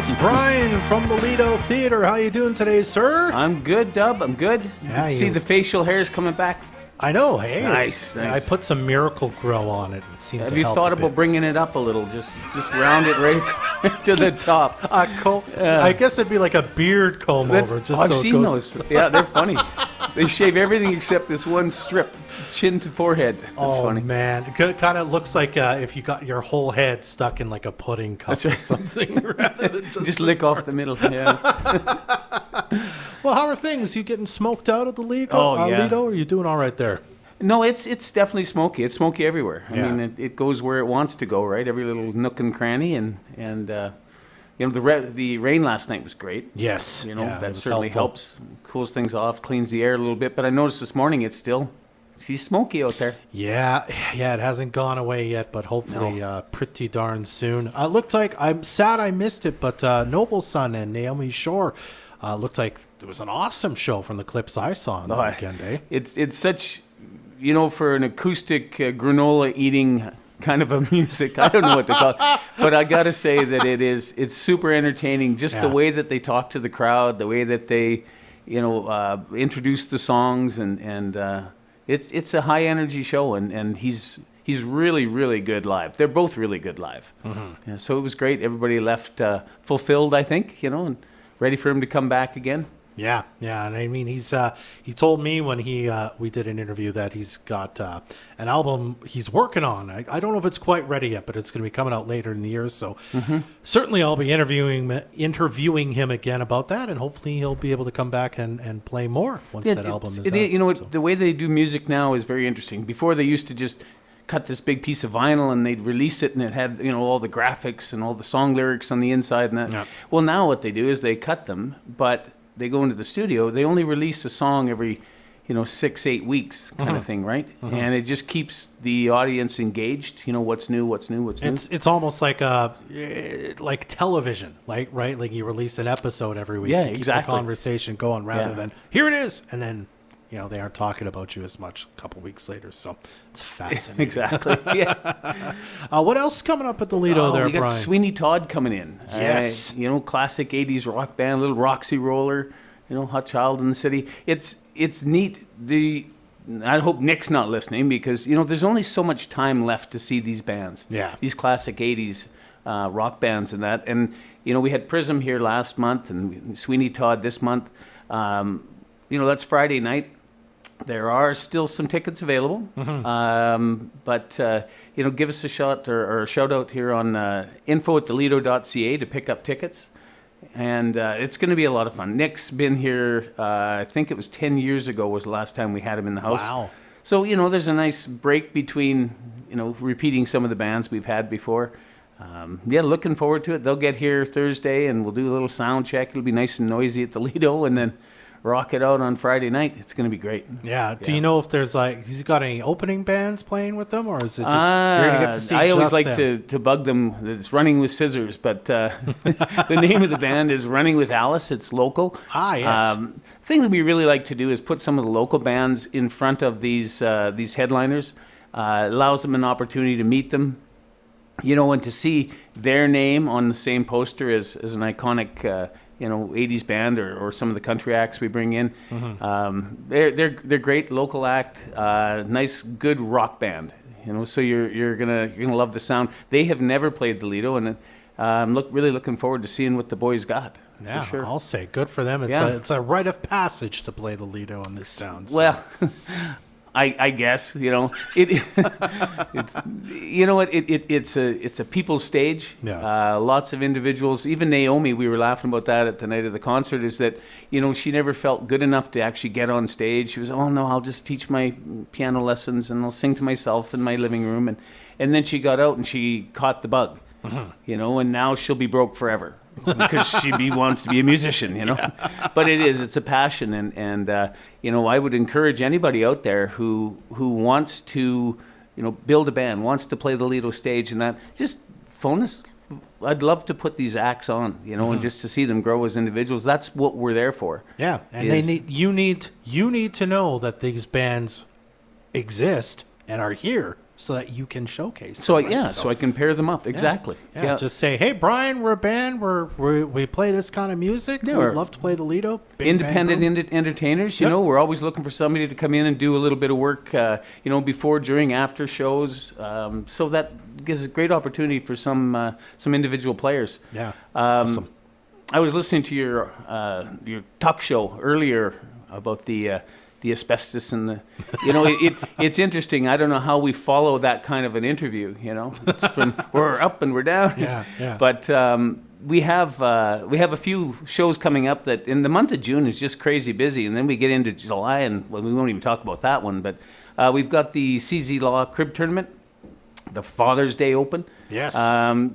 It's Brian from the Lido Theater. How you doing today, sir? I'm good, Dub. I'm good. Yeah, See the facial hairs coming back. I know. Hey, Nice. I put some Miracle Grow on it. It seemed Have to you help thought a about bit. bringing it up a little? Just round it right to the top. I guess it'd be like a beard comb over. Just I've so it seen goes. those. Yeah, they're funny. They shave everything except this one strip, chin to forehead. That's funny. Man, it kind of looks like if you got your whole head stuck in like a pudding cup That's or right. something. rather than Just lick off the middle. Yeah. Well, how are things? You getting smoked out at the Lido? Oh, yeah. Lido, or are you doing all right there? No, it's definitely smoky. It's smoky everywhere. I Yeah. mean, it goes where it wants to go, right? Every little nook and cranny, and you know, the rain last night was great. Yes. You know, Yeah, it that was certainly helpful. helps, cools things off, cleans the air a little bit. But I noticed this morning she's smoky out there. Yeah, it hasn't gone away yet, but hopefully pretty darn soon. Looked like, I'm sad I missed it, but Noble Son and Naomi Shore looked like it was an awesome show from the clips I saw on the weekend, eh? It's such, you know, for an acoustic granola eating kind of a music, I don't know what to call it, but I gotta say that it's super entertaining. Just the way that they talk to the crowd, the way that they, you know, introduce the songs, and it's a high energy show, and he's really, really good live. They're both really good live. Mm-hmm. Yeah, so it was great. Everybody left fulfilled, I think, you know, and ready for him to come back again. Yeah, and I mean he told me when we did an interview that he's got an album he's working on. I don't know if it's quite ready yet, but it's going to be coming out later in the year. So certainly I'll be interviewing him again about that, and hopefully he'll be able to come back and play more once that album is out. You know, so. the way they do music now is very interesting. Before they used to just cut this big piece of vinyl and they'd release it, and it had, you know, all the graphics and all the song lyrics on the inside and that. Yeah. Well, now what they do is they cut them, but they go into the studio, they only release a song every, you know, 6-8 weeks kind of thing, right? And it just keeps the audience engaged. You know, what's new. It's almost like television, right? Like you release an episode every week. Yeah, you keep exactly. the conversation going rather than here it is, and then, you know, they aren't talking about you as much a couple weeks later. So it's fascinating. Exactly. Yeah. What else is coming up at the Lido there, we got Brian? Sweeney Todd coming in. Yes. You know, classic 80s rock band, little Roxy Roller, you know, Hot Child in the City. It's neat. I hope Nick's not listening, because, you know, there's only so much time left to see these bands. Yeah. These classic 80s rock bands and that. And, you know, we had Prism here last month and Sweeney Todd this month. You know, that's Friday night. There are still some tickets available, but you know, give us a shot or a shout out here on info@thelido.ca to pick up tickets, and it's going to be a lot of fun. Nick's been here, I think it was 10 years ago was the last time we had him in the house. Wow. So, you know, there's a nice break between, you know, repeating some of the bands we've had before. Yeah, looking forward to it. They'll get here Thursday, and we'll do a little sound check. It'll be nice and noisy at the Lido, and then rock it out on Friday night. It's going to be great. Yeah. Do you know if there's he's got any opening bands playing with them, or is it just you're going to get to see I always just like them? to bug them. It's Running with Scissors, but the name of the band is Running with Alice. It's local. Ah, yes. The thing that we really like to do is put some of the local bands in front of these headliners. It allows them an opportunity to meet them, you know, and to see their name on the same poster as an iconic you know, 80s band or some of the country acts we bring in. They're great local act, nice good rock band. You know, so you're gonna love the sound. They have never played the Lido, and I'm really looking forward to seeing what the boys got. Yeah, for sure. I'll say good for them. It's a rite of passage to play the Lido on this sound. So. Well, I guess, you know, it's, you know what, it's a people's stage. Yeah. Lots of individuals. Even Naomi, we were laughing about that at the night of the concert, is that, you know, she never felt good enough to actually get on stage. She was, oh no, I'll just teach my piano lessons and I'll sing to myself in my living room. And then she got out and she caught the bug, you know, and now she'll be broke forever. Because she wants to be a musician, you know. Yeah. But it's a passion, and you know, I would encourage anybody out there who wants to, you know, build a band, wants to play the Lido stage, and that, just phone us. I'd love to put these acts on, you know, and just to see them grow as individuals. That's what we're there for. Yeah, and you need to know that these bands exist and are here so that you can showcase So them, right? so I can pair them up. Exactly. Yeah, just say, hey, Brian, we're a band. We play this kind of music. Yeah, We'd love to play the Lido. Bing, bang, boom. Independent entertainers, you know, we're always looking for somebody to come in and do a little bit of work, you know, before, during, after shows. So that gives a great opportunity for some individual players. Yeah, awesome. I was listening to your talk show earlier about the asbestos and the, you know, it's interesting. I don't know how we follow that kind of an interview. You know, it's from we're up and we're down. Yeah. But we have a few shows coming up that in the month of June is just crazy busy, and then we get into July, and well, we won't even talk about that one. But we've got the CZ Law Crib Tournament, the Father's Day Open. Yes.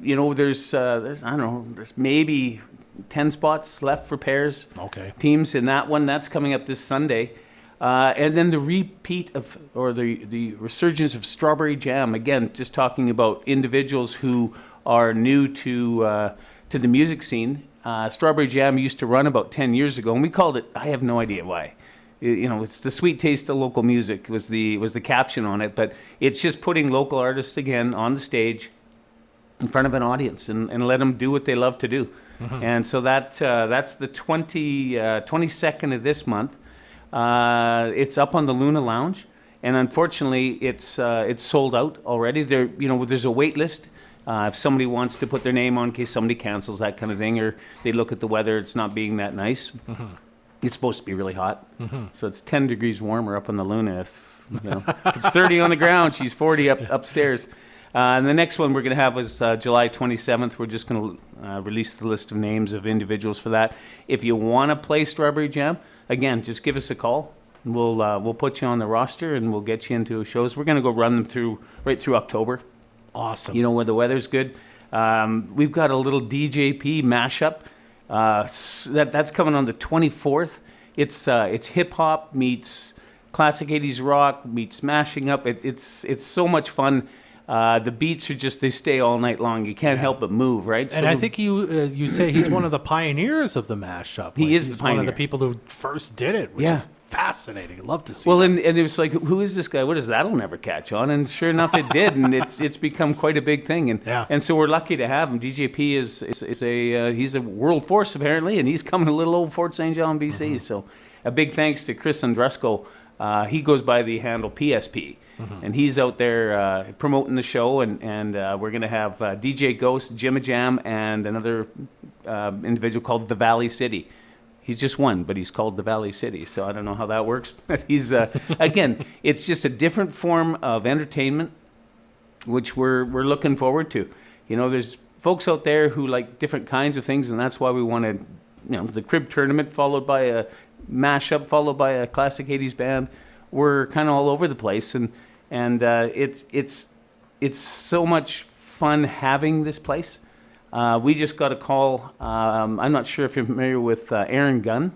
You know, there's I don't know, there's maybe 10 spots left for pairs. Okay. Teams in that one. That's coming up this Sunday. And then the repeat of, or the resurgence of Strawberry Jam. Again, just talking about individuals who are new to the music scene. Strawberry Jam used to run about 10 years ago, and we called it, I have no idea why. You know, it's the sweet taste of local music was the caption on it, but it's just putting local artists again on the stage in front of an audience and let them do what they love to do. Mm-hmm. And so that's the 22nd of this month. It's up on the Luna Lounge, and unfortunately, it's sold out already. There's a wait list. If somebody wants to put their name on in case somebody cancels, that kind of thing, or they look at the weather, it's not being that nice. Mm-hmm. It's supposed to be really hot, so it's 10 degrees warmer up on the Luna. If it's 30 on the ground, she's 40 upstairs. And the next one we're going to have is July 27th. We're just going to release the list of names of individuals for that. If you want to play Strawberry Jam, again, just give us a call. We'll put you on the roster and we'll get you into shows. We're going to go run them right through October. Awesome. You know, where the weather's good. We've got a little DJP mashup. That's coming on the 24th. It's hip hop meets classic 80s rock meets mashing up. It's so much fun. The beats are they stay all night long. You can't help but move, right? And I think you say he's one of the pioneers of the mashup. He's the pioneer. One of the people who first did it, which is fascinating. I'd love to see. Well, that. and it was like, who is this guy? What is that'll never catch on? And sure enough, it did, and it's become quite a big thing. And so we're lucky to have him. DJP he's a world force apparently, and he's coming to little old Fort St. John, BC. Mm-hmm. So a big thanks to Chris Andresco. He goes by the handle PSP. Mm-hmm. And he's out there promoting the show, and we're going to have DJ Ghost, Jimma Jam, and another individual called The Valley City. He's just one, but he's called The Valley City, so I don't know how that works. But he's, again, it's just a different form of entertainment, which we're looking forward to. You know, there's folks out there who like different kinds of things, and that's why we wanted, the Crib Tournament followed by a mashup, followed by a classic 80s band. We're kind of all over the place, and it's so much fun having this place. We just got a call. I'm not sure if you're familiar with Aaron Gunn.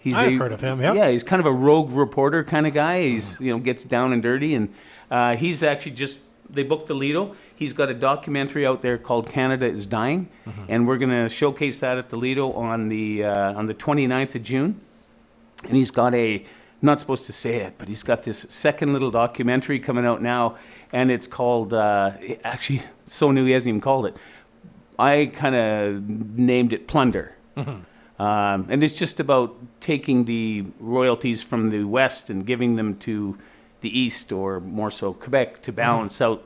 I've heard of him. Yep. Yeah, he's kind of a rogue reporter kind of guy. He's gets down and dirty, and he's actually they booked the Lido. He's got a documentary out there called Canada is Dying, and we're going to showcase that at the Lido on the 29th of June. And he's got not supposed to say it, but he's got this second little documentary coming out now, and it's called, actually, so new he hasn't even called it. I kind of named it Plunder. And it's just about taking the royalties from the West and giving them to the East, or more so Quebec, to balance out.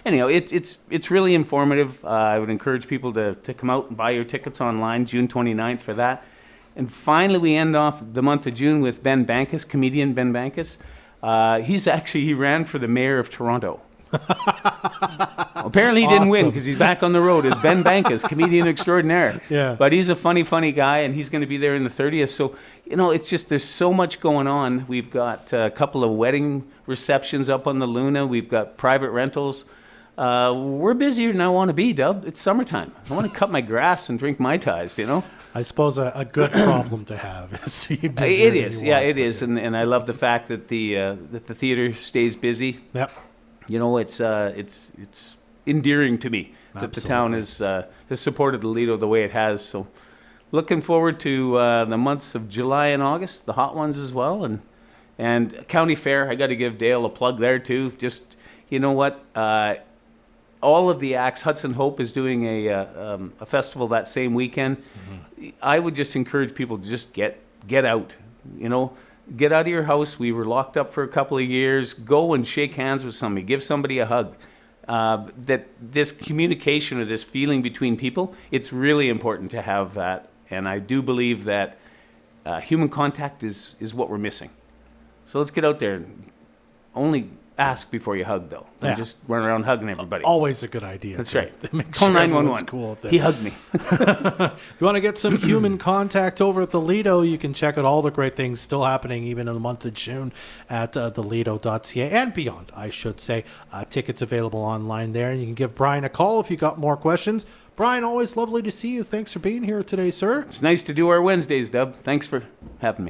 Anyhow, it's really informative. I would encourage people to come out and buy your tickets online, June 29th for that. And finally, we end off the month of June with Ben Bankus, comedian Ben Bankus. He ran for the mayor of Toronto. Apparently he didn't win because he's back on the road as Ben Bankus, comedian extraordinaire. Yeah. But he's a funny guy, and he's going to be there in the 30th. So, it's just there's so much going on. We've got a couple of wedding receptions up on the Luna. We've got private rentals. We're busier than I want to be, Dub. It's summertime. I want to cut my grass and drink Mai Tais, I suppose a good problem to have is to be busy. It is, it is, and I love the fact that the theater stays busy. Yep. It's endearing to me that the town has supported the Lido the way it has. So, looking forward to the months of July and August, the hot ones as well, and County Fair. I got to give Dale a plug there too. Just you know what? All of the acts, Hudson Hope is doing a festival that same weekend. I would just encourage people to just get out, get out of your house. We were locked up for a couple of years. Go and shake hands with somebody, give somebody a hug. That this communication or this feeling between people, it's really important to have that. And I do believe that human contact is what we're missing. So let's get out there. Only ask before you hug, though. Don't just run around hugging everybody. Always a good idea. That's right. Call 911. Cool he hugged me. If you want to get some human contact over at the Lido, you can check out all the great things still happening even in the month of June at thelido.ca and beyond, I should say. Tickets available online there. And you can give Brian a call if you got more questions. Brian, always lovely to see you. Thanks for being here today, sir. It's nice to do our Wednesdays, Dub. Thanks for having me.